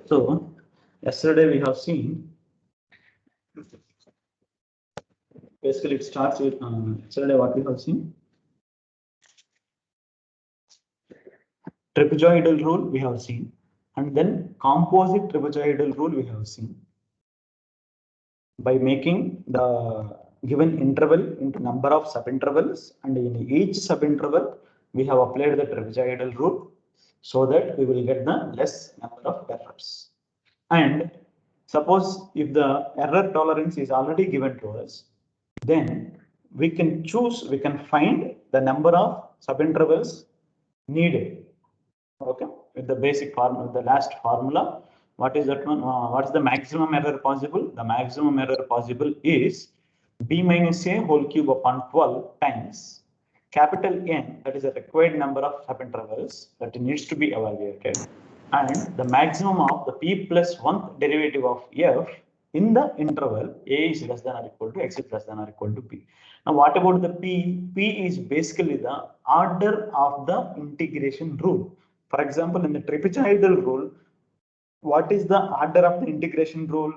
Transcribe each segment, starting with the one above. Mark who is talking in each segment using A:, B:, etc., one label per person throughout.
A: So yesterday we have seen, basically it starts with yesterday what we have seen. Trapezoidal rule we have seen, and then composite trapezoidal rule we have seen. By making the given interval into number of subintervals, and in each subinterval we have applied the trapezoidal rule, so that we will get the less number of errors. And suppose if the error tolerance is already given to us, then we can find the number of subintervals needed. Okay, with the basic formula, the last formula. What is that one? What is the maximum error possible? The maximum error possible is b minus a whole cube upon 12 times capital N, that is the required number of subintervals that needs to be evaluated, and the maximum of the p plus 1th derivative of f in the interval a is less than or equal to x is less than or equal to p. Now, what about the p? P is basically the order of the integration rule. For example, in the trapezoidal rule, what is the order of the integration rule?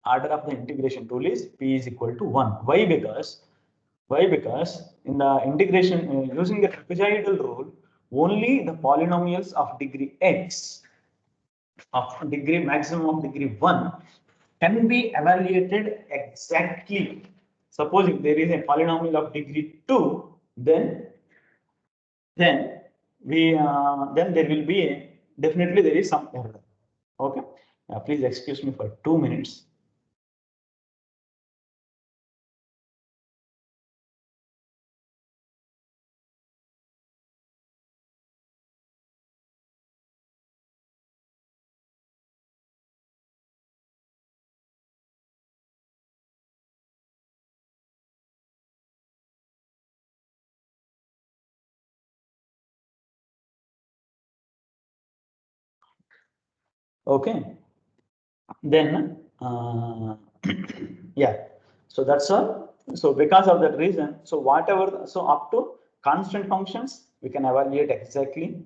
A: Order of the integration rule is p is equal to 1. Why? Because in the integration using the trapezoidal rule, only the polynomials of degree x of degree maximum of degree 1 can be evaluated exactly. Suppose if there is a polynomial of degree 2, then then there will be definitely there is some error. Okay, please excuse me for 2 minutes. Okay, then yeah, so that's all. So because of that reason, so whatever, so up to constant functions we can evaluate exactly.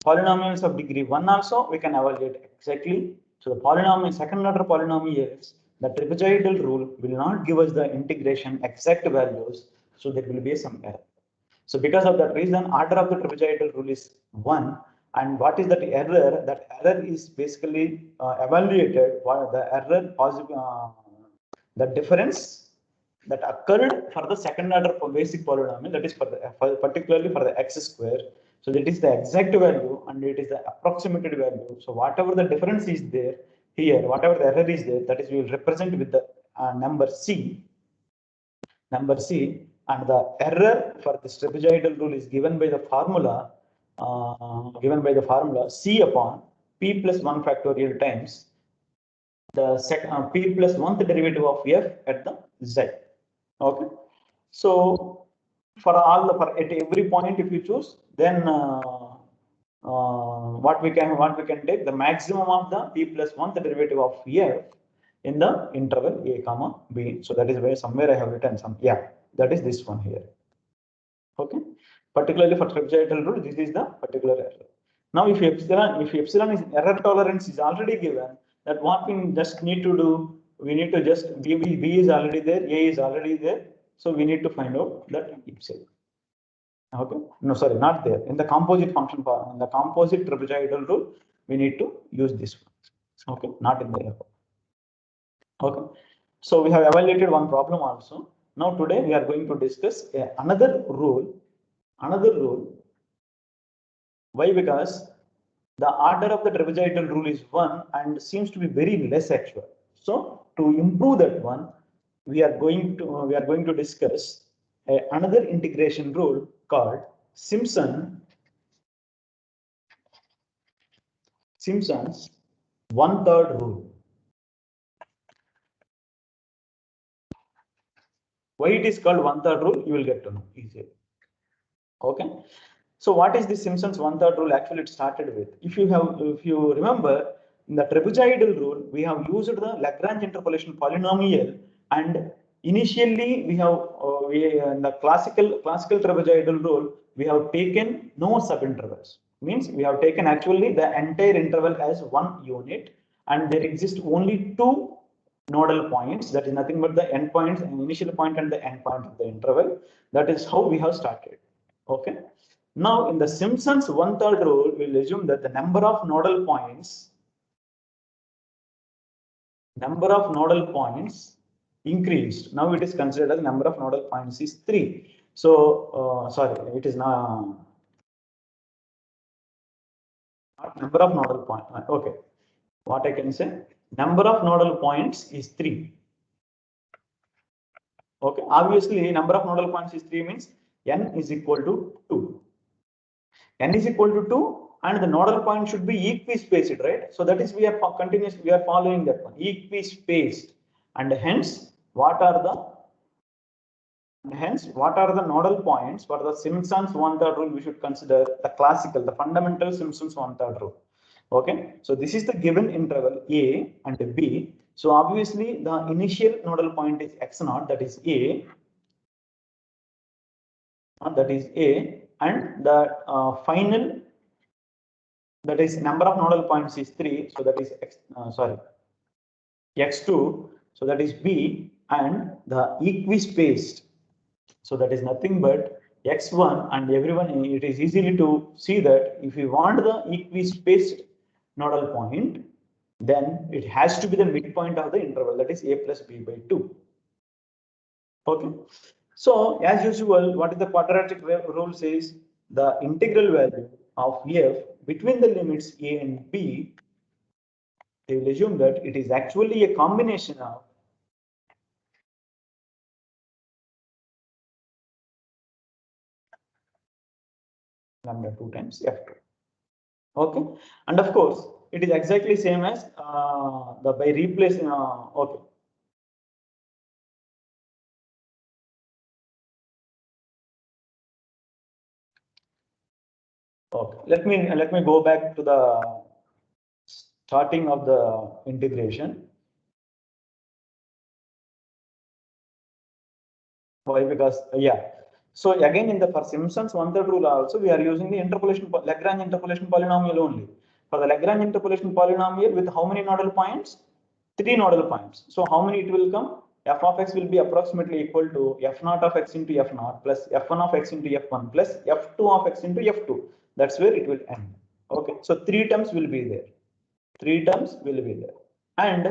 A: Polynomials of degree 1 also we can evaluate exactly. So the polynomial, second order polynomials, the trapezoidal rule will not give us the integration exact values, so there will be some error. So because of that reason, order of the trapezoidal rule is 1. And what is that error? That error is basically evaluated. What the error possible, the difference that occurred for the second order basic polynomial, that is particularly for the x square. So that is the exact value and it is the approximated value. So whatever the difference is there here, whatever the error is there, that is we will represent with the number c, and the error for this trapezoidal rule is given by the formula c upon p plus 1 factorial times the second p plus 1th derivative of f at the z. Okay, so for all the at every point if you choose, then what we can take the maximum of the p plus 1th derivative of f in the interval a comma b. So that is where somewhere I have written some, yeah, that is this one here. Okay, particularly for trapezoidal rule, this is the particular error. Now if epsilon is error tolerance is already given, that what we just need to do, we need to just b is already there, a is already there, so we need to find out that epsilon. Okay, no, sorry, not there. In the composite function for in the composite trapezoidal rule, we need to use this one. Okay, not in the error. Okay, so we have evaluated one problem also. Now today we are going to discuss another rule. Why? Because the order of the trapezoidal rule is 1 and seems to be very less actual. So to improve that one, we are going to discuss another integration rule called Simpson's 1/3 rule. Why it is called 1/3 rule, you will get to know easily. Okay, so what is the Simpson's 1/3 rule? Actually, it started with, if you remember, in the trapezoidal rule, we have used the Lagrange interpolation polynomial, and initially we have in the classical trapezoidal rule, we have taken no subintervals. means we have taken actually the entire interval as one unit, and there exist only two nodal points, that is nothing but the endpoints, and initial point and the end point of the interval. That is how we have started. Okay. Now in the Simpson's 1/3 rule, we'll assume that the number of nodal points increased. Now it is considered as number of nodal points is 3. So sorry, it is not number of nodal points. Okay, what I can say, number of nodal points is 3. Okay, obviously number of nodal points is 3 means n is equal to 2. N is equal to 2 and the nodal point should be equispaced, right? So that is we are following that one, equispaced, and hence what are the nodal points for the Simpson's 1/3 rule? We should consider the classical, the fundamental Simpson's 1/3 rule. Okay, so this is the given interval A and B. So obviously the initial nodal point is x0, that is A, and the final, that is number of nodal points is 3, so that is x2, so that is B, and the equispaced, so that is nothing but x1, and everyone, it is easily to see that if we want the equispaced nodal point, then it has to be the midpoint of the interval, that is A plus B by 2. Okay. So as usual, what is the quadratic rule says? The integral value of f between the limits A and B, they will assume that it is actually a combination of lambda 2 times f2. Okay, and of course it is exactly same as the by replacing okay. Okay, let me go back to the starting of the integration. Why? Because so again in the for Simpson's 1/3 rule also we are using the Lagrange interpolation polynomial only. For the Lagrange interpolation polynomial with how many nodal points? 3 nodal points. So how many it will come? F of x will be approximately equal to f0 of x into f0 plus f1 of x into f1 plus f2 of x into f2. That's where it will end. Okay, so 3 terms will be there. 3 terms will be there. And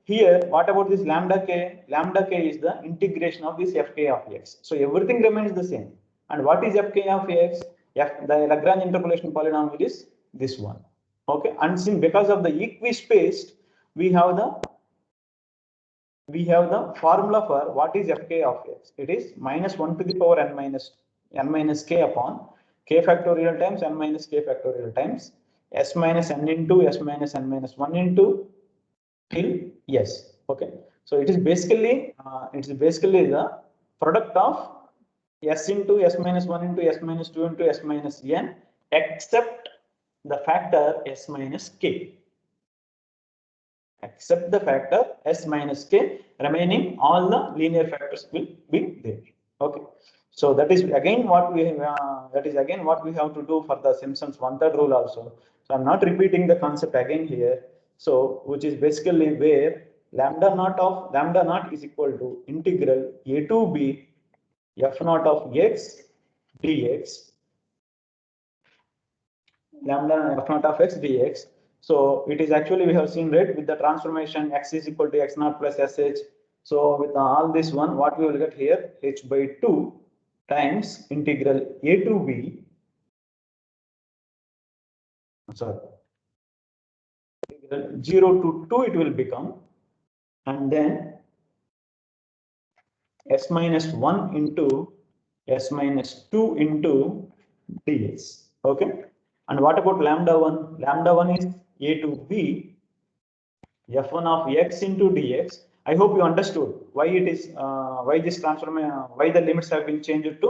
A: here, what about this lambda k? Lambda k is the integration of this fk of x. So everything remains the same. And what is fk of x? The Lagrange interpolation polynomial is this one. Okay, and since because of the equispaced, we have the formula for what is fk of x. It is -1 to the power n minus k upon k factorial times n minus k factorial times s minus n into s minus n minus 1 into till yes. Okay, so it is basically the product of s into s minus 1 into s minus 2 into s minus n except the factor s minus k. Except the factor s minus k, remaining all the linear factors will be there. Okay, so that is again what we have to do for the Simpson's 1/3 rule also. So I'm not repeating the concept again here. So which is basically where lambda naught is equal to integral a to b f0 of x dx, lambda f0 of x dx. So it is actually, we have seen, right, with the transformation x is equal to x0 plus sh. So with all this one, what we will get here, h by 2 times integral a to b, sorry, 0 to 2 it will become, and then s minus 1 into s minus 2 into ds. Okay, and what about lambda 1? Lambda 1 is a to b f1 of x into dx. I hope you understood why it is why this transformation, why the limits have been changed to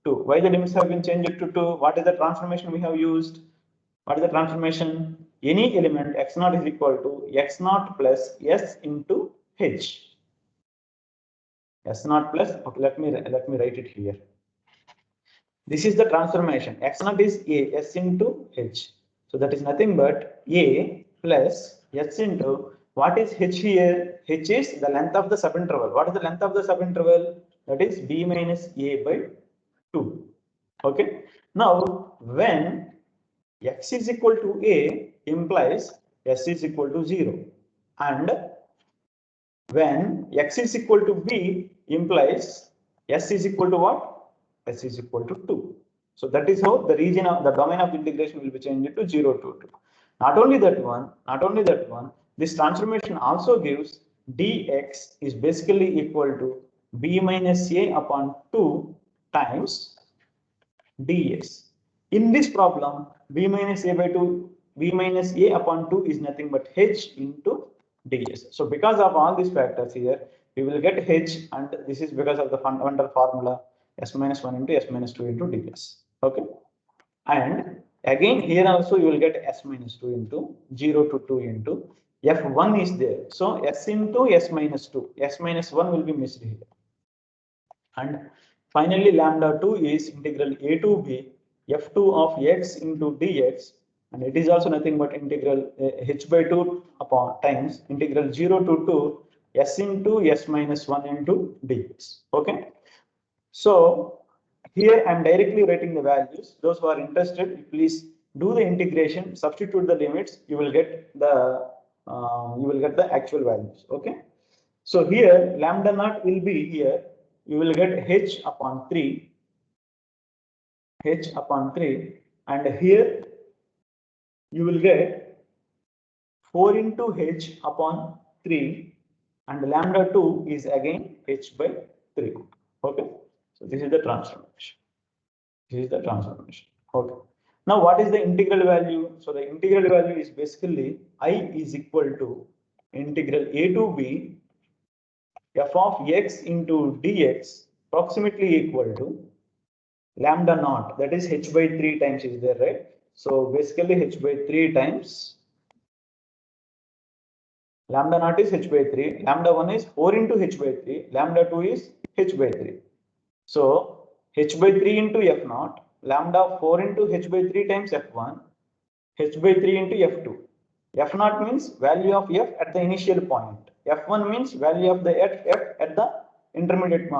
A: 2. Why the limits have been changed to 2? What is the transformation we have used? What is the transformation? Any element x0 is equal to x0 plus s into h. S0 plus, okay, let me write it here. This is the transformation. X naught is A, S into H. So that is nothing but A plus S into, what is H here? H is the length of the subinterval. What is the length of the subinterval? That is B minus A by 2. Okay. Now, when X is equal to A implies S is equal to 0. And when X is equal to B implies S is equal to what? S is equal to 2. So that is how the region of the domain of the integration will be changed to 0 to 2. Not only that one, this transformation also gives dx is basically equal to b minus a upon 2 times dx. In this problem, b minus a by 2, b minus a upon 2 is nothing but h into ds. So because of all these factors here, we will get h, and this is because of the fundamental formula s minus 1 into s minus 2 into ds. Okay. And again here also you will get s minus 2 into 0 to 2 into f1 is there. So s into s minus 2, s minus 1 will be missed here. And finally lambda 2 is integral a to b f2 of x into dx, and it is also nothing but integral h by 2 upon times integral 0 to 2 s into s minus 1 into dx. Okay. So here I am directly writing the values. Those who are interested, please do the integration, substitute the limits. You will get the actual values. Okay. So here lambda naught will be here. You will get h upon 3, and here you will get 4 into h upon 3, and lambda 2 is again h by 3. Okay. So this is the transformation. Okay. Now what is the integral value? So the integral value is basically I is equal to integral a to b f of x into dx approximately equal to lambda naught, that is h by 3 times is there, right? So basically h by 3 times lambda naught is h by 3, lambda 1 is 4 into h by 3, lambda 2 is h by 3. So h by 3 into f naught, lambda 4 into h by 3 times f1, h by 3 into f2. F naught means value of f at the initial point. F1 means value of the f at the intermediate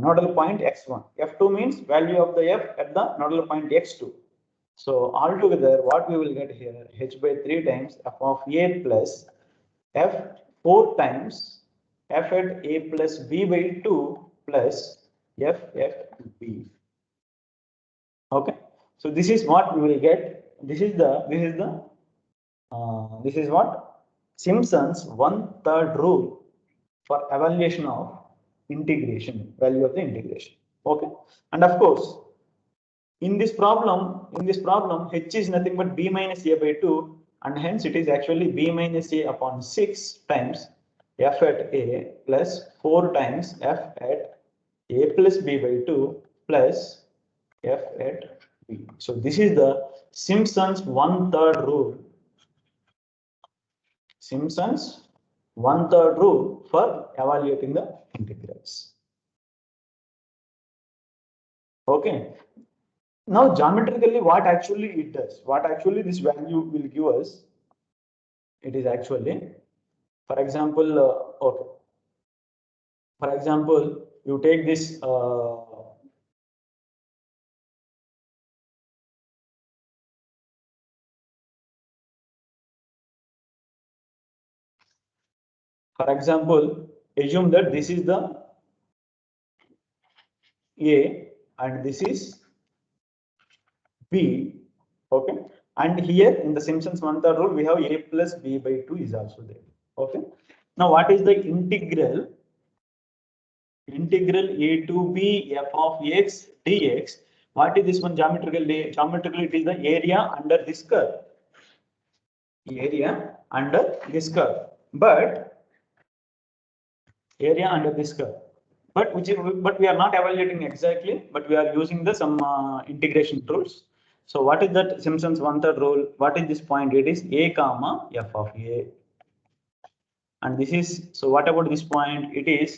A: nodal point x1. F2 means value of the f at the nodal point x2. So altogether, what we will get here, h by 3 times f of a plus f 4 times f at a plus b by 2 plus f at b. Okay. So this is what we will get. This is what Simpson's 1/3 rule for evaluation of integration, value of the integration. Okay. And of course, in this problem, h is nothing but b minus a by 2, and hence it is actually b minus a upon 6 times f at a plus 4 times f at a plus b by 2 plus f at b. So this is the Simpson's 1/3 rule. Simpson's 1/3 rule for evaluating the integrals. Okay. Now geometrically, what actually it does, what actually this value will give us, it is actually, for example, okay. For example, you take this for example, assume that this is the A and this is B. Okay. And here in the Simpson's 1/3 rule, we have a plus b by 2 is also there. Okay. Now, what is the integral? Integral a to b f of x dx. What is this one geometrically? Geometrically, it is the area under this curve. Area under this curve. But area under this curve. But we are not evaluating exactly, but we are using the some integration rules. So what is that Simpson's 1/3 rule? What is this point? It is a comma f of a. And this is, so what about this point? It is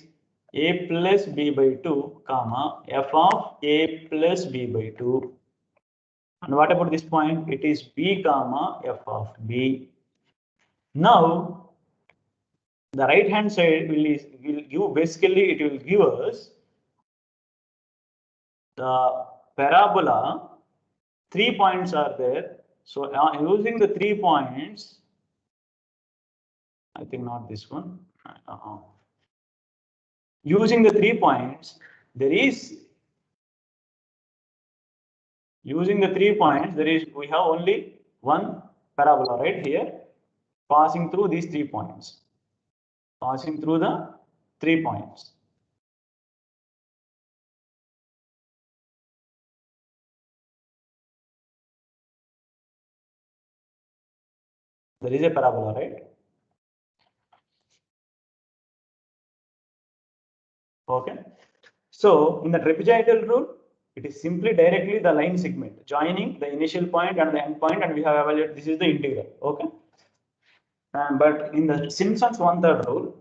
A: a plus b by 2, comma, f of a plus b by 2. And what about this point? It is b, comma, f of b. Now, the right hand side will give, basically it will give us the parabola. 3 points are there. So using the 3 points, I think not this one. Using the 3 points, there is we have only one parabola right here passing through these 3 points. Passing through the 3 points. There is a parabola, right? Okay. So in the trapezoidal rule, it is simply directly the line segment joining the initial point and the end point, and we have evaluated this is the integral. Okay. But in the Simpson's one-third rule,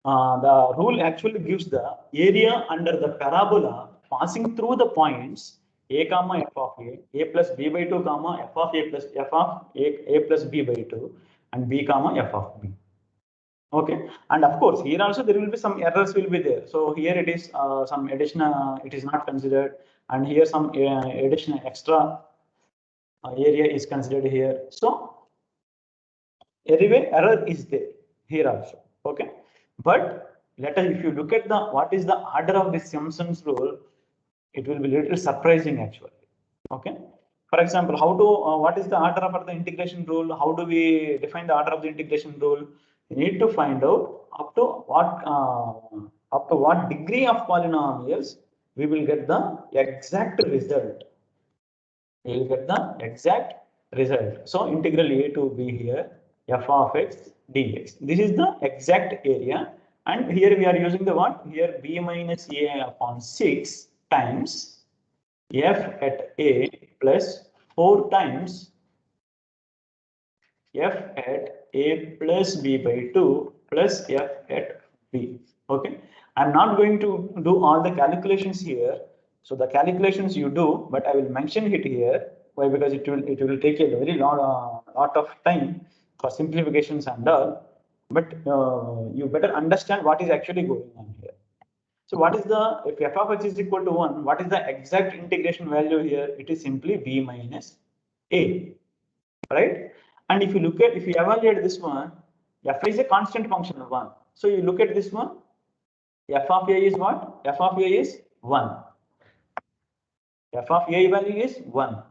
A: the rule actually gives the area under the parabola passing through the points a comma f of a plus b by 2 comma f of a plus f of a plus b by 2 and b comma f of b. Okay, and of course here also there will be some errors will be there. So here it is some additional it is not considered, and here some additional extra area is considered here. So anyway error is there here also. Okay, but let us, if you look at the what is the order of the Simpson's rule, it will be little surprising actually. Okay, for example, how to what is the order for the integration rule? How do we define the order of the integration rule? We need to find out up to what degree of polynomials we will get the exact result. We will get the exact result. So integral a to b here, f of x dx. This is the exact area, and here we are using the what? Here b minus a upon 6 times f at a plus 4 times f at a plus b by 2 plus f at b. Okay, I'm not going to do all the calculations here. So the calculations you do, but I will mention it here. Why? Because it will take a very lot of time for simplifications and all. But you better understand what is actually going on here. So what is the, if f of x is equal to 1, what is the exact integration value here? It is simply b minus a, right? And if you evaluate this one, f is a constant function of 1. So you look at this one, f of a is what? F of a is 1. F of a value is 1.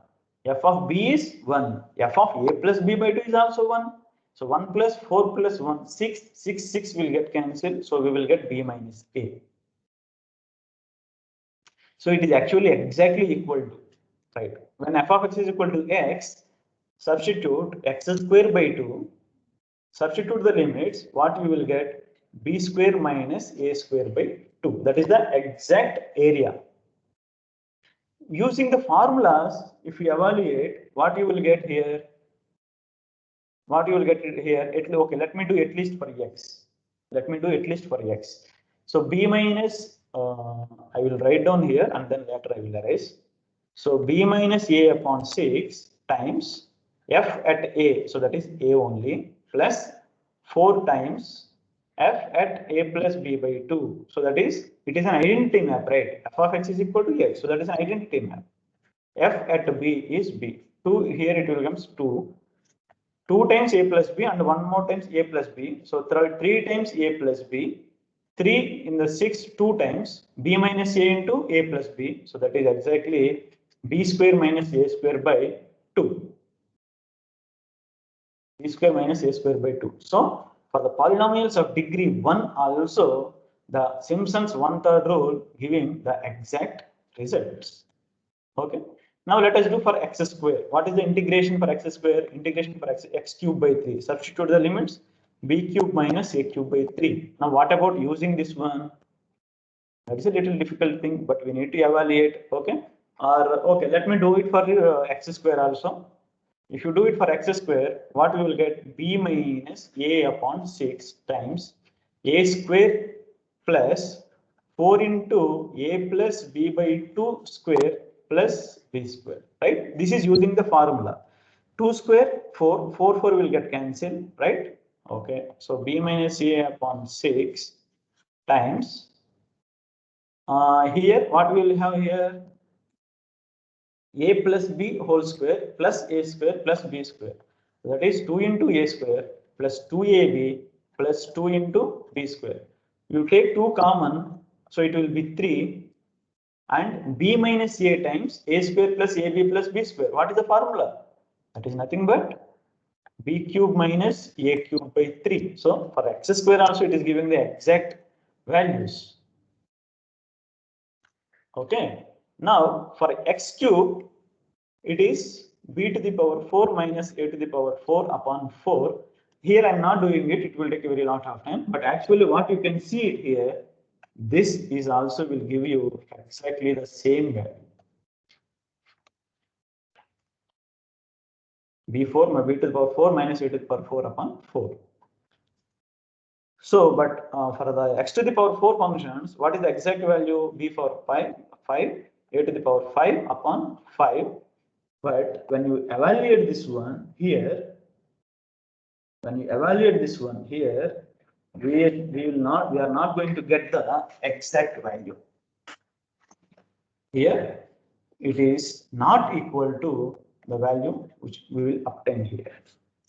A: F of b is 1. F of a plus b by 2 is also 1. So 1 plus 4 plus 1, 6. 6 will get cancelled. So we will get b minus a. So it is actually exactly equal to, right? When f of x is equal to x, substitute x square by 2, substitute the limits, what we will get? B square minus a square by 2. That is the exact area. Using the formulas, if you evaluate, what you will get here? Okay, let me do at least for x. So b minus, I will write down here and then later I will erase. So b minus a upon 6 times f at a, so that is a only, plus 4 times f at a plus b by 2. So that is, it is an identity map, right? F of x is equal to x. So that is an identity map. F at b is b. 2 here it will becomes 2. 2 times a plus b and 1 more times a plus b. So 3 times a plus b. 3 in the 6 2 times b minus a into a plus b. So that is exactly b square minus a square by 2. B square minus a square by 2. So for the polynomials of degree 1 also, the Simpson's one-third rule giving the exact results. Okay. Now let us do for x square. What is the integration for x square? Integration for x cube by 3. Substitute the limits. B cube minus a cube by 3. Now what about using this one? That is a little difficult thing, but we need to evaluate. Okay. Or okay, let me do it for x square also. If you do it for x square, what we will get? B minus a upon 6 times a square plus 4 into a plus b by 2 square plus b square, right? This is using the formula. 2 square, 4, 4 will get cancelled, right? Okay, so b minus a upon 6 times, here what we will have here, a plus b whole square plus a square plus b square. That is 2 into a square plus 2ab plus 2 into b square. You take 2 common, so it will be 3, and b minus a times a square plus ab plus b square. What is the formula? That is nothing but b cube minus a cube by 3. So for x square also it is giving the exact values. Okay. Now for x cube, it is b to the power 4 minus a to the power 4 upon 4. Here I am not doing it, it will take a very lot of time, but actually what you can see it here, this is also will give you exactly the same value. b4 b to the power 4 minus a to the power 4 upon 4. So, but for the x to the power 4 functions, what is the exact value? b for 5, a to the power 5 upon 5. But when you evaluate this one here, we are not going to get the exact value. Here, it is not equal to the value which we will obtain here.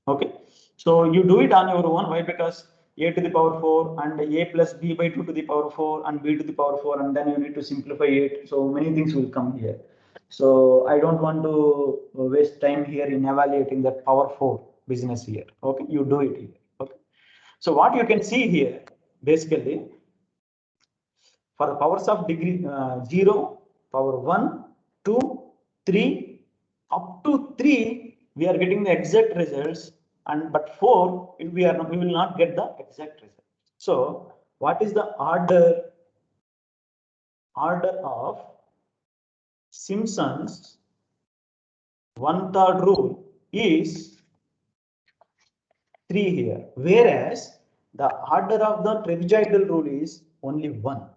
A: Okay, so you do it on your own. Why? Because a to the power 4 and a plus b by 2 to the power 4 and b to the power 4, and then you need to simplify it. So many things will come here. So I don't want to waste time here in evaluating that power 4 business here. Okay, you do it here. Okay, so what you can see here, basically, for the powers of degree 0, power 1, 2, 3, up to 3, we are getting the exact results, and but 4, we will not get the exact result. So what is the order of Simpson's 1/3 rule is 3 here, whereas the order of the trapezoidal rule is only 1.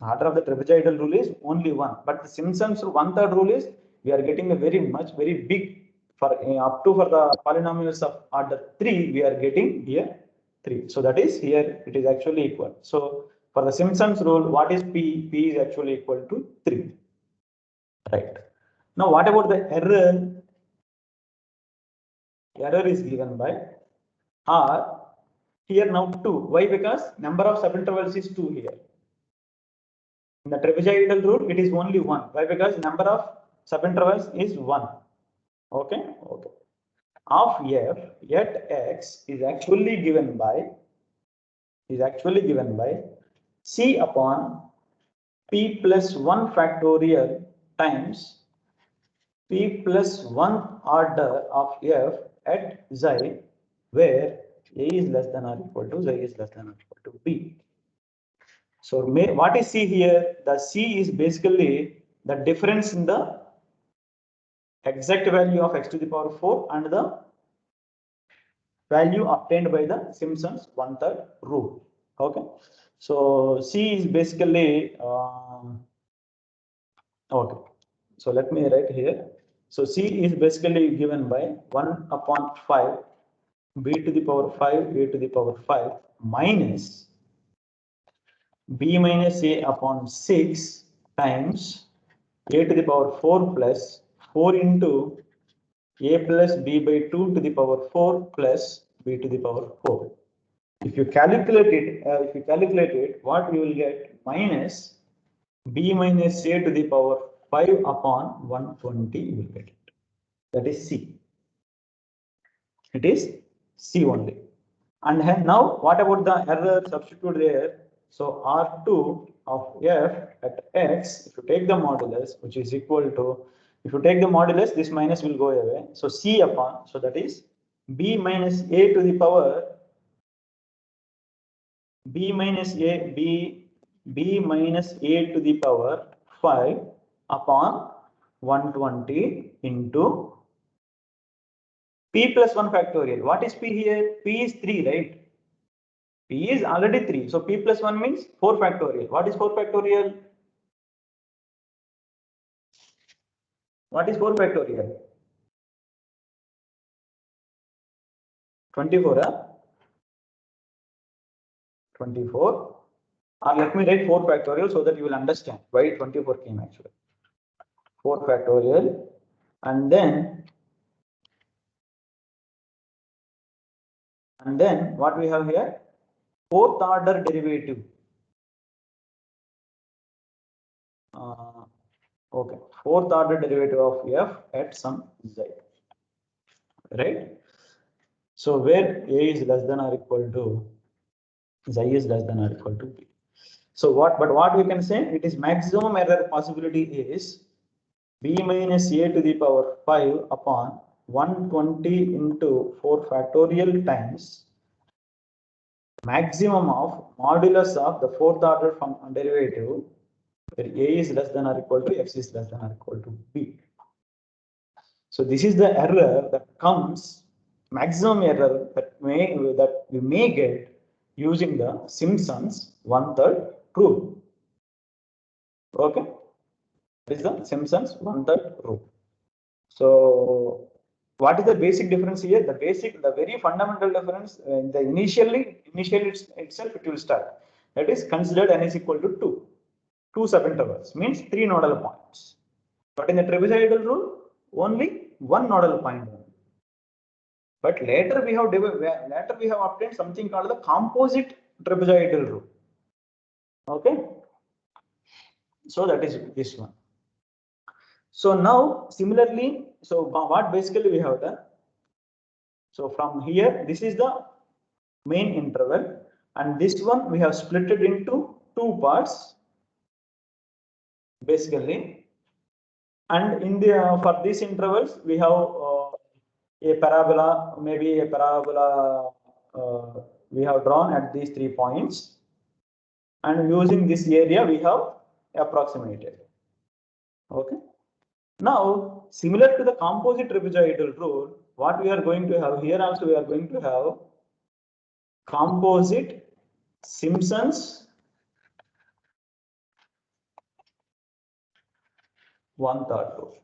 A: Order of the trapezoidal rule is only 1, but the Simpson's 1/3 rule is we are getting a very big, for up to for the polynomials of order 3, we are getting here 3. So that is here it is actually equal. So for the Simpson's rule, what is p? P is actually equal to 3. Right. Now what about the error? Error is given by R here now 2. Why? Because number of subintervals is 2 here. In the trapezoidal rule, it is only 1. Why? Because number of subintervals is 1. Okay. Okay. Of f at x is actually given by c upon p plus 1 factorial times p plus 1 order of f at xi, where a is less than or equal to, xi is less than or equal to b. So what is C here? The C is basically the difference in the exact value of x to the power 4 and the value obtained by the Simpson's 1/3 rule. Okay. So C is basically, okay. So let me write here. So C is basically given by 1 upon 5 b to the power 5 a to the power 5 minus b minus a upon 6 times a to the power 4 plus 4 into a plus b by 2 to the power 4 plus b to the power 4. If you calculate it, what you will get? Minus b minus a to the power 5 upon 120, you will get it. That is C. It is C only. And now what about the error? Substitute there. So R2 of f at x, if you take the modulus, which is equal to, if you take the modulus, this minus will go away. So C upon, so that is b minus a to the power, b minus a to the power 5 upon 120 into P plus 1 factorial. What is P here? P is 3, right? P is already 3. So P plus 1 means 4 factorial. What is 4 factorial? What is 4 factorial? 24, huh? 24. Or let me write 4 factorial so that you will understand why 24 came actually. 4 factorial. And then what we have here? Fourth order derivative. Okay, fourth order derivative of f at some z, right? So where a is less than or equal to z is less than or equal to b. So what we can say, it is maximum error possibility is b minus a to the power 5 upon 120 into 4 factorial times maximum of modulus of the fourth order from derivative where a is less than or equal to x is less than or equal to b. So this is the error that comes, maximum error that we may get using the Simpson's 1/3 rule. Okay, this is the Simpson's 1/3 rule. So what is the basic difference here? The very fundamental difference in the initially itself it will start. That is considered n is equal to 2. 2 subintervals means 3 nodal points. But in the trapezoidal rule, only 1 nodal point. But later we have obtained something called the composite trapezoidal rule. Okay, so that is this one. So now similarly, so what basically we have done? So from here, this is the main interval, and this one we have split it into 2 parts basically. And in the for these intervals we have a parabola, maybe a parabola we have drawn at these 3 points, and using this area we have approximated. Okay. Now, similar to the composite trapezoidal rule, what we are going to have here also, we are going to have composite Simpson's 1/3 rule.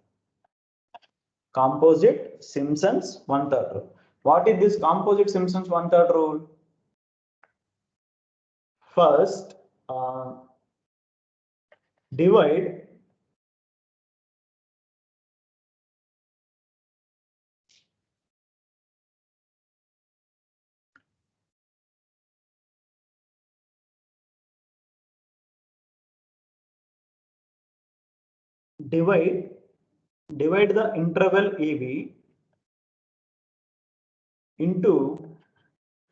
A: Composite Simpson's 1/3 rule. What is this composite Simpson's 1/3 rule? First, divide the interval AB into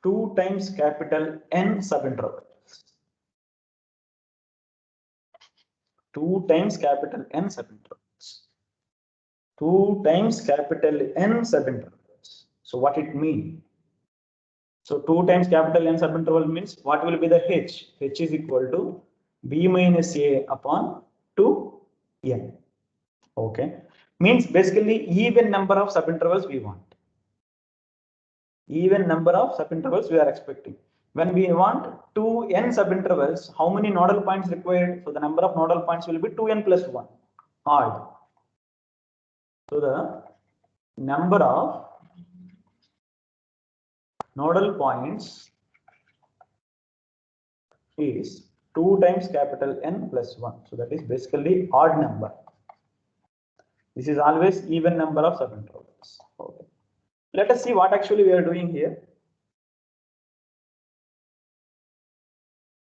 A: 2 times capital N subintervals. 2 times capital N subintervals. 2 times capital N subintervals. So what it means? So 2 times capital N subinterval means what will be the h? H is equal to b minus a upon 2n. Okay. Means basically even number of subintervals we want. Even number of subintervals we are expecting. When we want 2n subintervals, how many nodal points required? So the number of nodal points will be 2n plus 1, odd. So the number of nodal points is 2 times capital N plus 1. So that is basically odd number. This is always even number of subintervals. Okay. Let us see what actually we are doing here.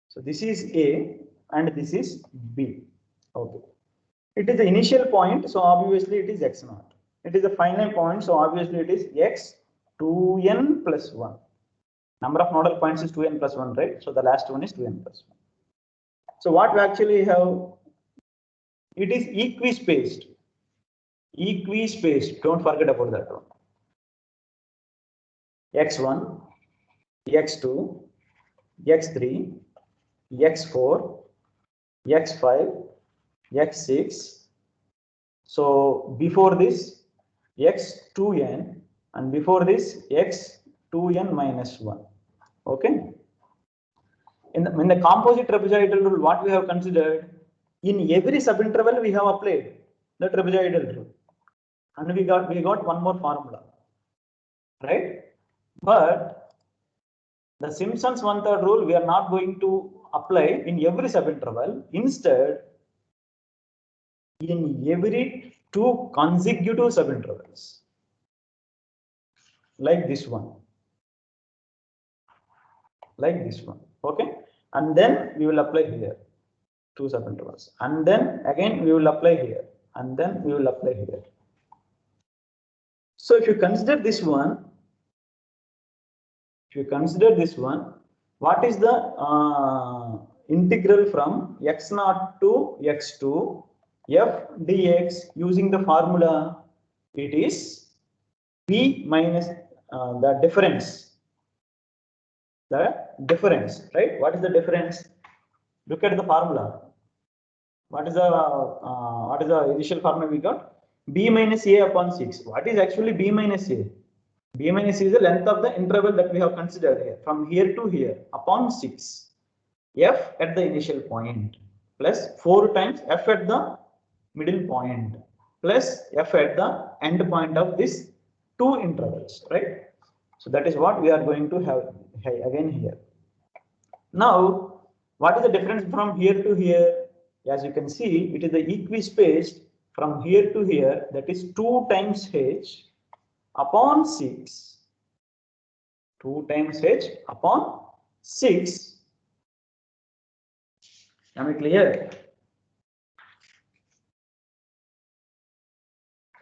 A: So this is A and this is B. Okay. It is the initial point, so obviously it is x0. It is the final point, so obviously it is x 2n plus 1. Number of nodal points is 2n plus 1, right? So the last one is 2n plus 1. So what we actually have, it is equispaced. Equispaced, don't forget about that one. x1, x2, x3, x4, x5, x6. So before this, x2n and before this x 2n minus 1. Okay. In the composite trapezoidal rule, what we have considered, in every subinterval we have applied the trapezoidal rule, and we got one more formula, right? But the Simpson's 1/3 rule we are not going to apply in every subinterval. Instead, in every two consecutive subintervals, like this one, okay, and then we will apply here two subintervals, and then again we will apply here, and then we will apply here. So if you consider this one, what is the integral from x0 to x2 f dx using the formula? It is b minus the difference, right? What is the difference? Look at the formula. What is the initial formula we got? B minus a upon 6. What is actually b minus a? B minus a is the length of the interval that we have considered here, from here to here, upon 6. F at the initial point plus 4 times f at the middle point plus f at the end point of this two intervals, right? So that is what we are going to have again here. Now, what is the difference from here to here? As you can see, it is the equispaced from here to here, that is 2 times h upon 6. 2 times h upon 6. Am I clear?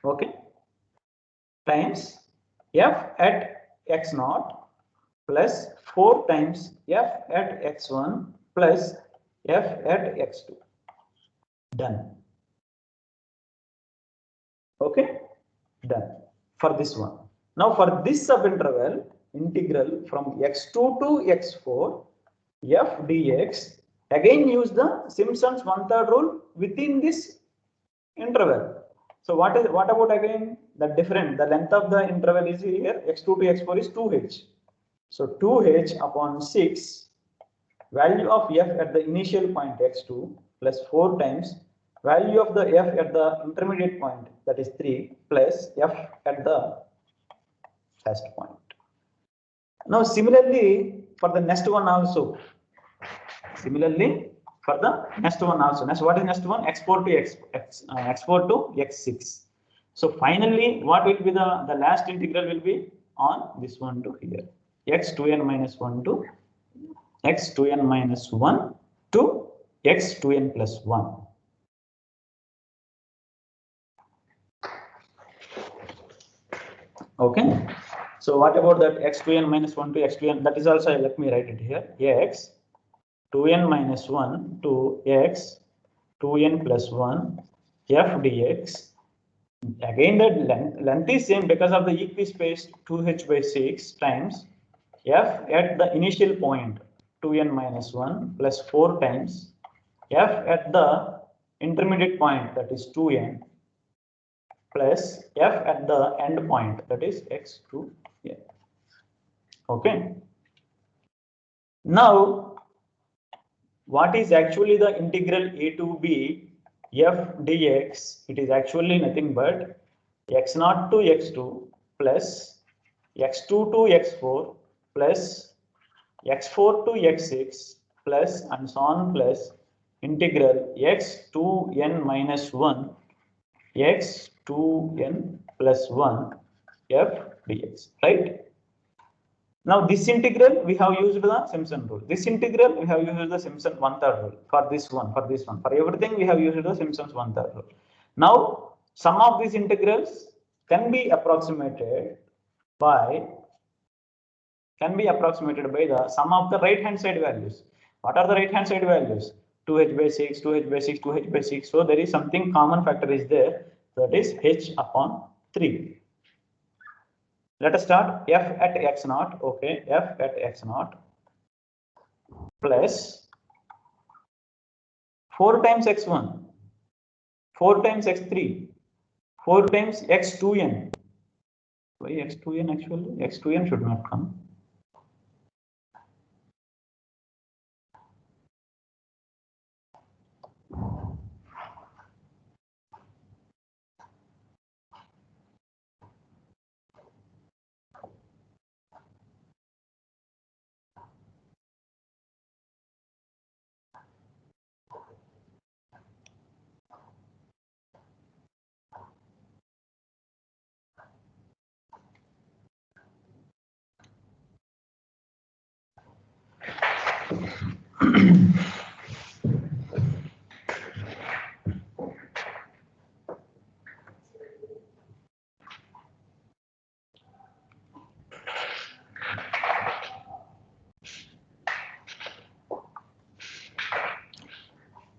A: Okay. Times f at x0 plus 4 times f at x1 plus f at x2. Done. Okay, done for this one. Now for this subinterval, integral from x2 to x4 f dx, again use the Simpson's 1/3 rule within this interval. So what about again the difference? The length of the interval is here, x2 to x4 is 2h. So 2h upon 6, value of f at the initial point x2 plus 4 times value of the f at the intermediate point, that is 3, plus f at the first point. Now similarly for the next one also. Next, what is next one? x4 to x6. So finally, what will be the last integral will be on this one to here, x2n minus 1 to x2n minus 1 to x2n plus 1. Okay. So what about that x2n minus 1 to x2n? That is also, let me write it here, x 2n minus 1 to x 2n plus 1 f dx. Again, that length is same because of the equispaced 2h by 6 times f at the initial point 2n minus 1 plus 4 times f at the intermediate point, that is 2n, plus f at the end point, that is x2n. Okay. Now, what is actually the integral a to b f dx? It is actually nothing but x0 to x2 plus x2 to x4 plus x4 to x6 plus and so on plus integral x to n minus 1 x to n plus 1 f dx, right? Now this integral we have used the Simpson rule. This integral we have used the Simpson 1/3 rule for this one. For everything we have used the Simpson's 1/3 rule. Now some of these integrals can be approximated by the sum of the right hand side values. What are the right hand side values? 2h by 6, 2h by 6, 2h by 6. So there is something common factor is there, that is h upon 3. Let us start f at x0. Okay, f at x0 plus 4 times x1, 4 times x3, 4 times x2n Why x2n actually? X2n should not come.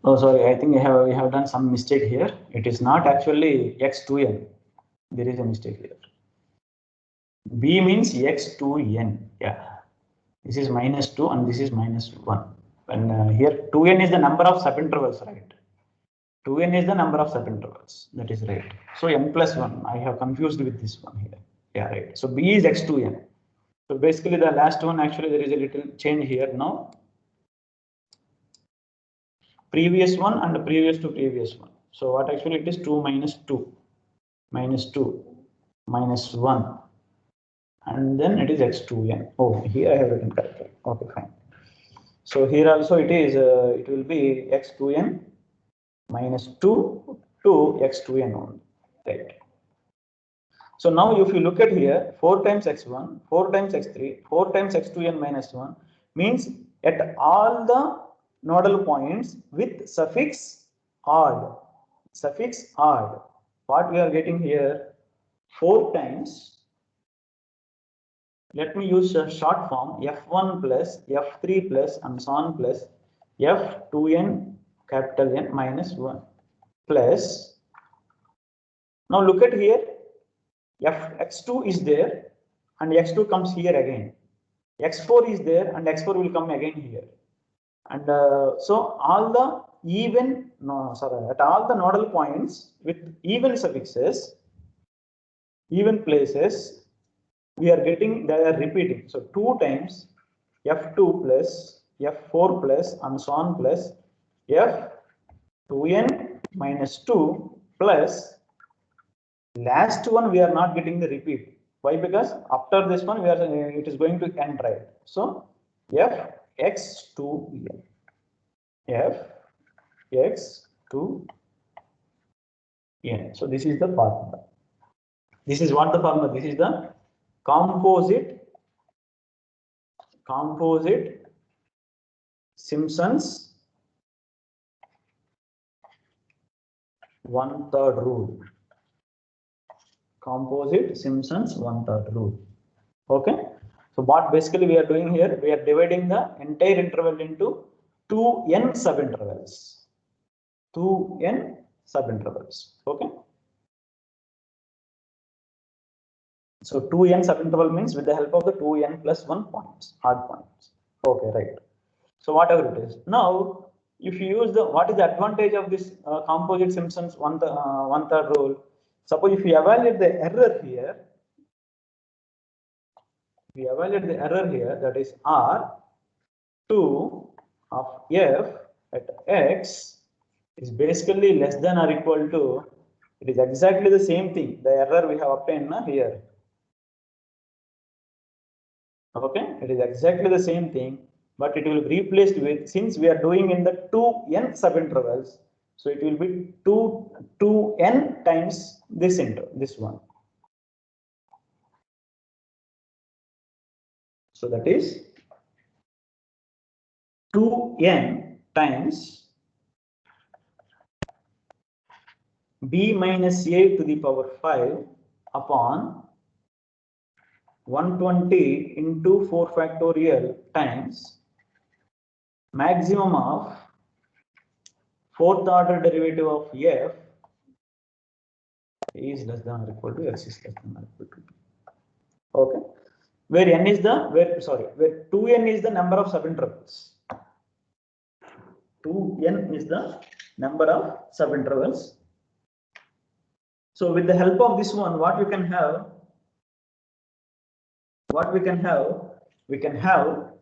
A: Oh, sorry, I think we have done some mistake here. It is not actually x2n. There is a mistake here. B means x2n. Yeah. This is -2 and this is -1. And here 2n is the number of subintervals, right? 2n is the number of subintervals. That is right. So n plus 1. I have confused with this one here. Yeah, right. So B is x2n. So basically the last one, actually there is a little change here now. Previous one and previous to previous one. So what actually it is 2 minus 2 minus 2 minus 1 and then it is x2n. Oh, here I have written correctly. Okay, fine. So here also it is it will be x2n minus 2 to x2n only, right? So now if you look at here, 4 times x1, 4 times x3, 4 times x2n minus 1 means at all the nodal points with suffix odd. Suffix odd. What we are getting here, 4 times, let me use a short form, f1 plus f3 plus and so on plus f2n capital N minus 1 plus, now look at here, x2 is there and x2 comes here again. X4 is there and x4 will come again here. And so all the at all the nodal points with even suffixes, even places, we are getting, they are repeating. So 2 times f2 plus f4 plus and so on plus f2n minus 2 plus last one we are not getting the repeat. Why? Because after this one we are it is going to end, right? So f x2n, f x2n. So this is the formula. This is what the formula. This is the composite Simpson's 1/3 rule. Composite Simpson's 1/3 rule. Okay. So what basically we are doing here, we are dividing the entire interval into 2n subintervals. 2n subintervals. Okay. So 2n subinterval means with the help of the 2n plus 1 points, hard points. Okay, right. So whatever it is. Now, if you use the, what is the advantage of this composite Simpson's 1/3 rule? Suppose if you evaluate the error here, that is R2 of f at x is basically less than or equal to, it is exactly the same thing, the error we have obtained here. Okay, it is exactly the same thing, but it will be replaced with, since we are doing in the 2n subintervals, so it will be 2n times this one. So that is 2n times b minus a to the power 5 upon 120 into 4 factorial times maximum of 4th order derivative of f is less than or equal to x is less than or equal to b. Okay, where 2n is the number of subintervals. 2n is the number of subintervals. So with the help of this one, what you can have, what we can have,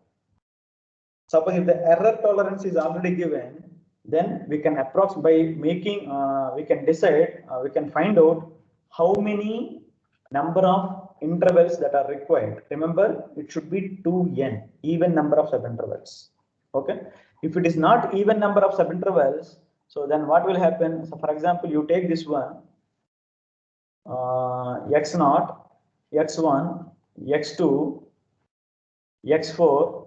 A: suppose if the error tolerance is already given, then we can approximate by making, we can decide, we can find out how many number of intervals that are required. Remember, it should be 2n, even number of subintervals. Okay. If it is not even number of subintervals, so then what will happen? So for example, you take this one, x0, x1, x2, x4,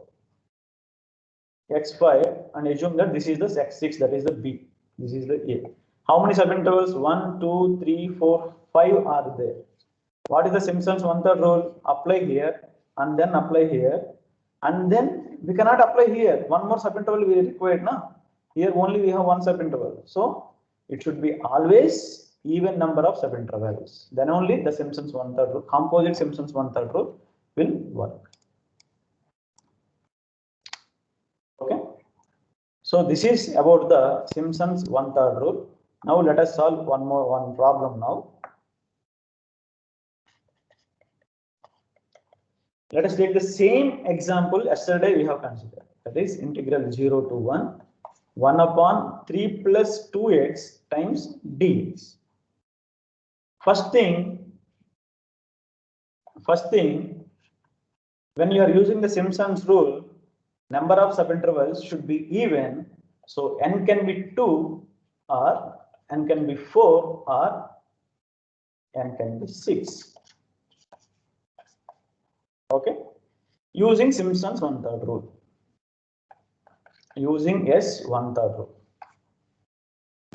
A: x5, and assume that this is the x6, that is the B, this is the A. How many subintervals? 1, 2, 3, 4, 5 are there. What is the Simpson's one-third rule? Apply here and then apply here, and then we cannot apply here. One more subinterval we required now. Here only we have one subinterval, so it should be always even number of subintervals. Then only the Simpson's one-third rule, composite Simpson's one-third rule will work. Okay. So this is about the Simpson's one-third rule. Now let us solve one problem now. Let us take the same example yesterday we have considered. That is integral 0 to 1, 1 upon 3 plus 2x times dx. First thing, when you are using the Simpson's rule, number of subintervals should be even. So n can be 2 or n can be 4 or n can be 6. Okay, using Simpson's one-third rule, using S one-third rule.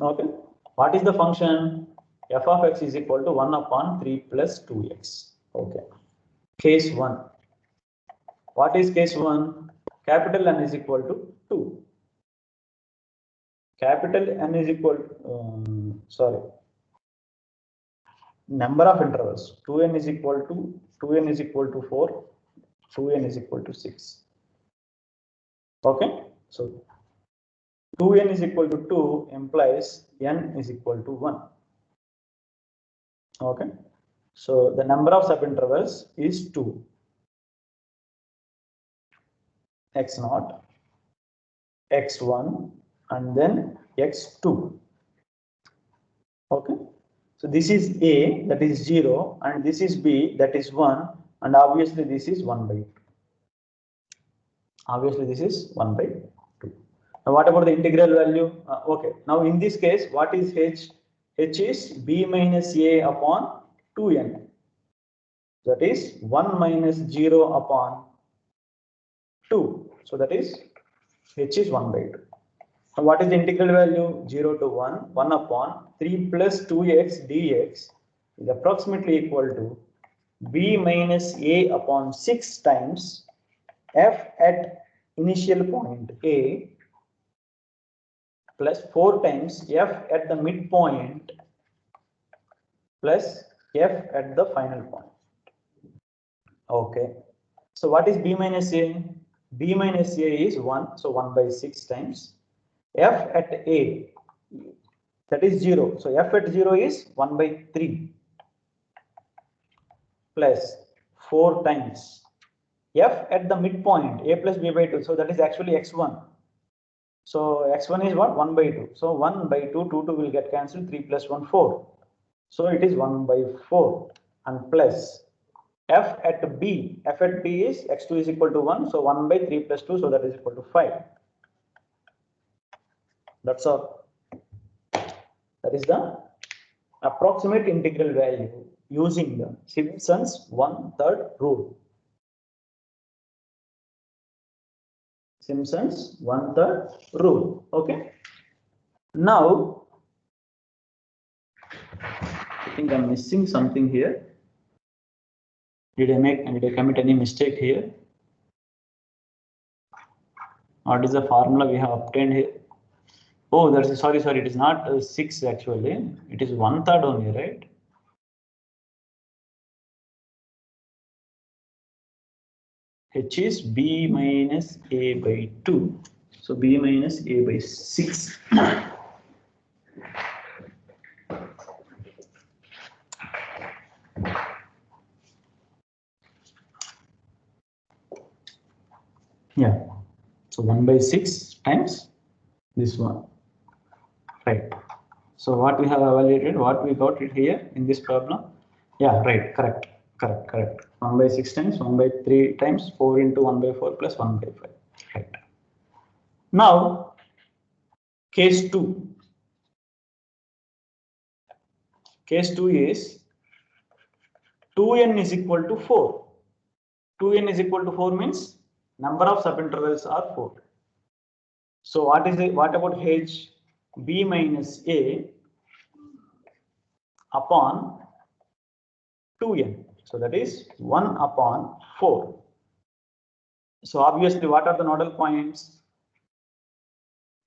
A: Okay, what is the function? F of x is equal to 1 upon 3 plus 2x. Okay, case 1. What is case 1? Capital N is equal to 2. Capital N is equal to, number of intervals. 2n is equal to 4. 2n is equal to 6. Okay, so 2n is equal to 2 implies n is equal to 1. Okay, so the number of subintervals is 2. x0, x1, and then x2. Okay, so this is A, that is 0, and this is B, that is 1, and obviously this is 1 by 2. Obviously this is 1 by 2. Now what about the integral value? Okay, now in this case, what is h? H is b minus a upon 2n. That is 1 minus 0 upon 2. So that is h is 1 by 2. Now what is the integral value? 0 to 1, 1 upon 3 plus 2x dx is approximately equal to b minus a upon 6 times f at initial point A plus 4 times f at the midpoint plus f at the final point. Okay, so what is b minus a? B minus a is 1, so 1 by 6 times f at a, that is 0, so f at 0 is 1 by 3 plus 4 times f at the midpoint a plus b by 2, so that is actually x1. So x1 is what? 1 by 2. So 1 by 2, 2 will get cancelled, 3 plus 1, 4. So it is 1 by 4 and plus f at b. F at b is x2 is equal to 1. So 1 by 3 plus 2. So that is equal to 5. That's all. That is the approximate integral value using the Simpson's one-third rule. Simpson's one-third rule. Okay. Now, I think I'm missing something here. Did I commit any mistake here? What is the formula we have obtained here? Oh, that's sorry. It is not 6 actually. It is 1/3 only, right? H is b minus a by 2. So b minus a by 6. Yeah. So 1 by 6 times this one. Right. So what we have evaluated, what we got it here in this problem. Yeah, right. Correct. 1 by 6 times 1 by 3 times 4 into 1 by 4 plus 1 by 5. Right. Now, case 2. Case 2 is 2n is equal to 4. 2n is equal to 4 means number of subintervals are 4. So what about h? B minus a upon 2n. So that is 1 upon 4. So obviously, what are the nodal points?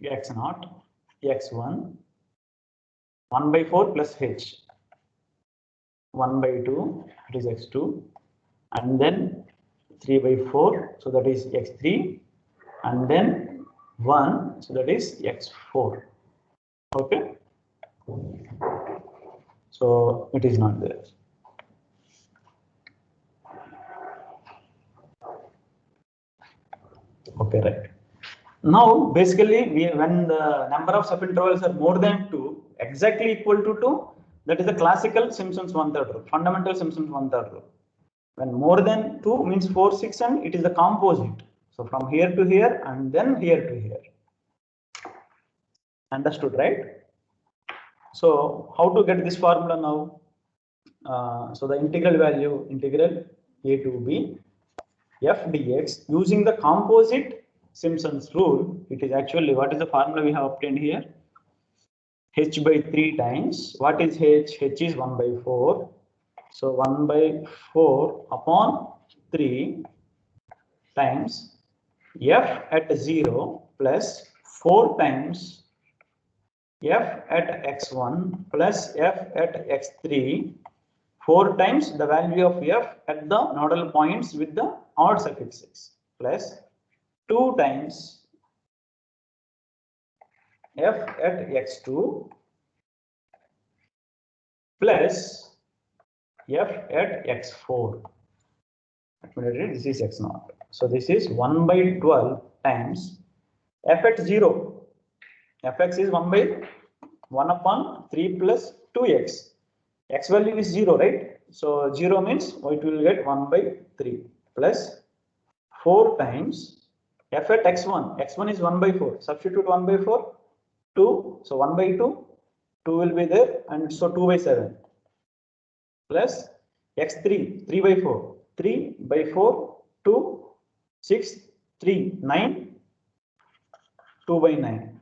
A: X0, x1, 1 by 4 plus h, 1 by 2, that is x2, and then 3 by 4, so that is x3, and then 1, so that is x4. Okay. So it is not there. Okay, right. Now, basically, when the number of subintervals are more than 2, exactly equal to 2, that is the classical Simpson's one-third rule, fundamental Simpson's one-third rule. When more than 2 means 4, 6, and it is the composite. So from here to here and then here to here. Understood, right? So how to get this formula now? So the integral value, integral a to b f dx using the composite Simpson's rule. It is actually, what is the formula we have obtained here? H by 3 times. What is h? H is 1 by 4. So 1 by 4 upon 3 times f at 0 plus 4 times f at x1 plus f at x3, 4 times the value of f at the nodal points with the odd suffixes, plus 2 times f at x2 plus f at x4. This is x0. So this is 1 by 12 times f at 0. fx is 1 by 1 upon 3 plus 2x. X value is 0, right? So 0 means it will get 1 by 3 plus 4 times f at x1. x1 is 1 by 4. Substitute 1 by 4, 2. So 1 by 2, 2 will be there, and so 2 by 7 plus x3, 3 by 4, 3 by 4, 2, 6, 3, 9, 2 by 9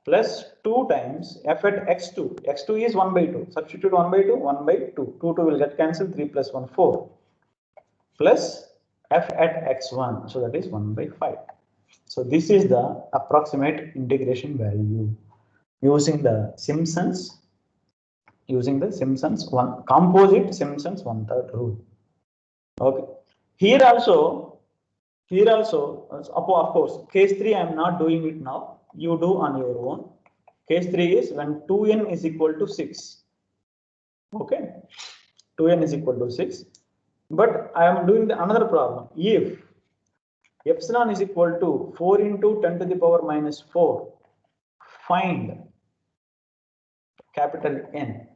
A: plus 2 times f at x2. x2 is 1 by 2. Substitute 1 by 2, 1 by 2. 2 will get cancelled. 3 plus 1, 4 plus f at x1. So that is 1 by 5. So this is the approximate integration value using the Simpson's one composite Simpson's one-third rule. Okay. Here also, of course, case 3 I am not doing it now. You do on your own. Case 3 is when 2n is equal to 6. Okay. 2n is equal to 6. But I am doing another problem. If epsilon is equal to 4 into 10 to the power minus 4, find capital N.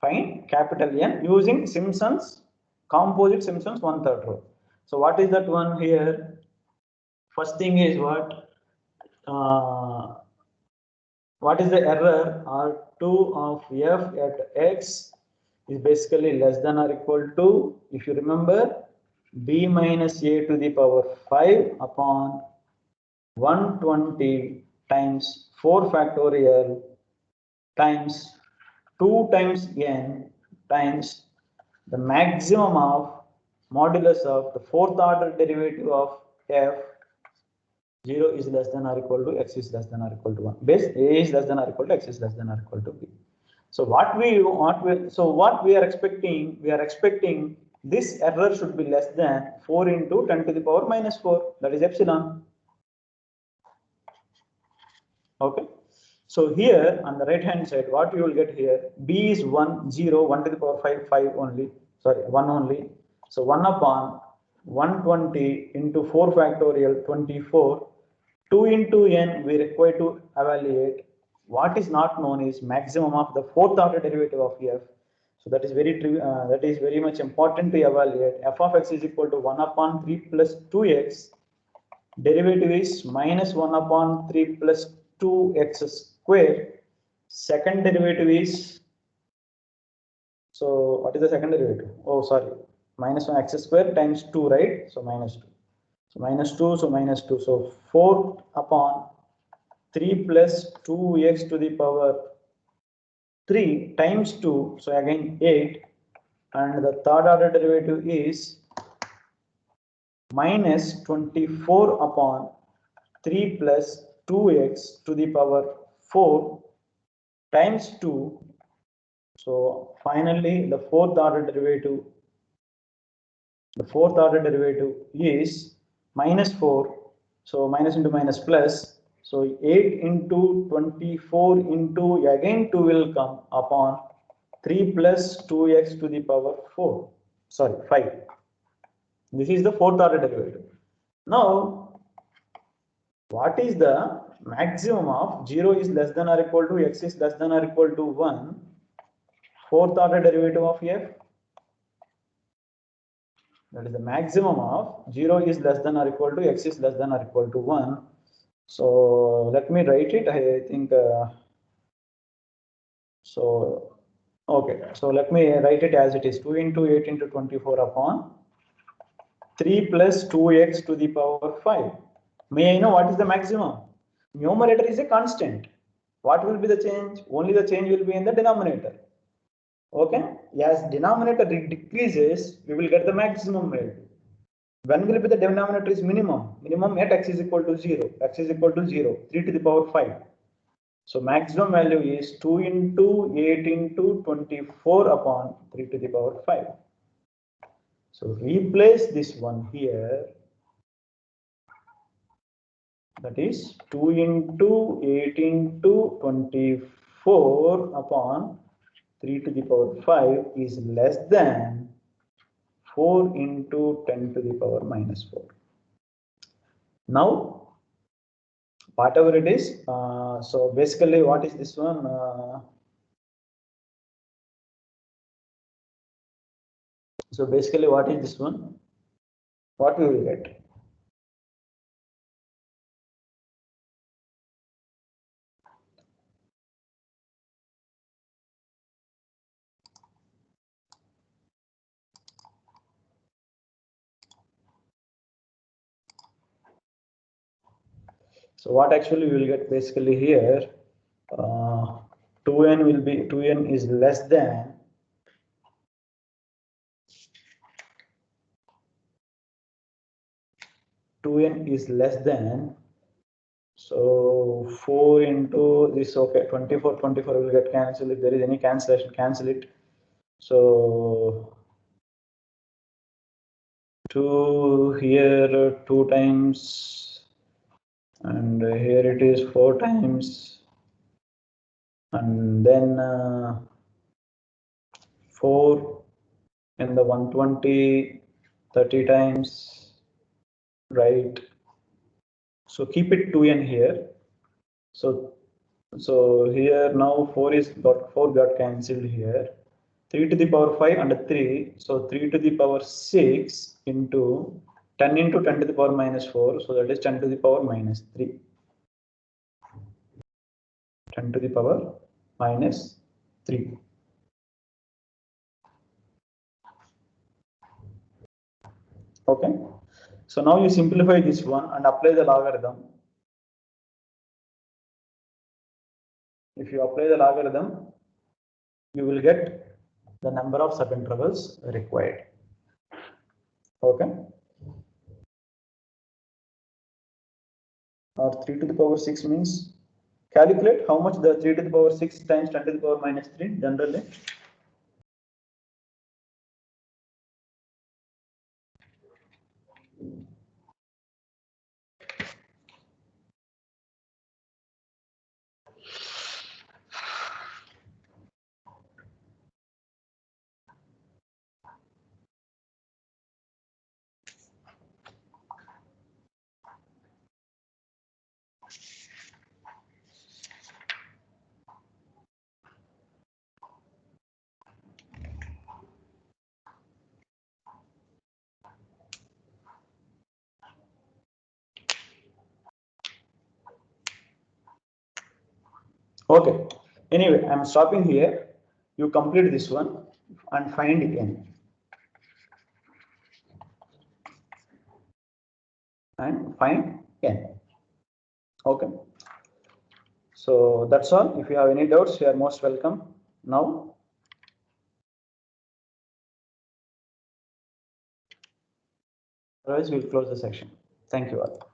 A: Find capital N using composite Simpson's one-third rule. So what is that one here? First thing is what is the error? R2 of f at x is basically less than or equal to, if you remember, b minus a to the power 5 upon 120 times 4 factorial times 2 times n times the maximum of modulus of the fourth order derivative of f 0 is less than or equal to x is less than or equal to 1. Base a is less than or equal to x is less than or equal to b. So what we are expecting, this error should be less than 4 into 10 to the power minus 4, that is epsilon. Okay. So here on the right hand side, what you will get here, b is 1, 0, 1 to the power 5, 5 only, sorry, 1 only. So 1 upon 120 into 4 factorial 24. 2 into n we require to evaluate what is not known is maximum of the fourth order derivative of f. So that is very much important to evaluate. F of x is equal to 1 upon 3 plus 2x. Derivative is minus 1 upon 3 plus 2x square. Second derivative is, so what is the second derivative? Oh, sorry, minus 1 x square times 2, right? So minus 2. So minus 2, so minus 2. So 4 upon 3 plus 2x to the power 3 times 2. So again 8. And the third order derivative is minus 24 upon 3 plus 2x to the power 4 times 2. So finally the fourth order derivative is minus 4. So minus into minus plus. So 8 into 24 into again 2 will come upon 3 plus 2x to the power 4. Sorry, 5. This is the fourth order derivative. Now, what is the maximum of 0 is less than or equal to x is less than or equal to 1, fourth order derivative of f? That is the maximum of 0 is less than or equal to x is less than or equal to 1. So let me write it. I think so. Okay, so let me write it as it is: 2 into 8 into 24 upon 3 plus 2x to the power 5. May I know what is the maximum? Numerator is a constant. What will be the change? Only the change will be in the denominator. Okay, as denominator decreases, we will get the maximum value. When will be the denominator is minimum? Minimum at x is equal to 0. X is equal to 0. 3 to the power 5. So maximum value is 2 into 8 into 24 upon 3 to the power 5. So replace this one here. That is 2 into 8 into 24 upon 3 to the power 5 is less than 4 into 10 to the power minus 4. Now, whatever it is, so basically what is this one? So basically what is this one? What we will get? So what actually we will get basically here, 2n will be 2n is less than 2n is less than, so 4 into this, okay, 24 will get cancelled. If there is any cancellation, cancel it. So 2 here 2 times, and here it is 4 times, and then 4 in the 120 30 times, right? So keep it 2n here. So here now 4 got cancelled here. 3 to the power 5 and 3. So 3 to the power 6 into 10 into 10 to the power minus 4. So that is 10 to the power minus 3. 10 to the power minus 3. Okay. So now you simplify this one and apply the logarithm. If you apply the logarithm, you will get the number of subintervals required. Okay. Or 3 to the power 6 means, calculate how much the 3 to the power 6 times 10 to the power minus 3 generally. Okay. Anyway, I'm stopping here. You complete this one and find n. And find n. Okay. So that's all. If you have any doubts, you are most welcome. Now, otherwise we'll close the section. Thank you all.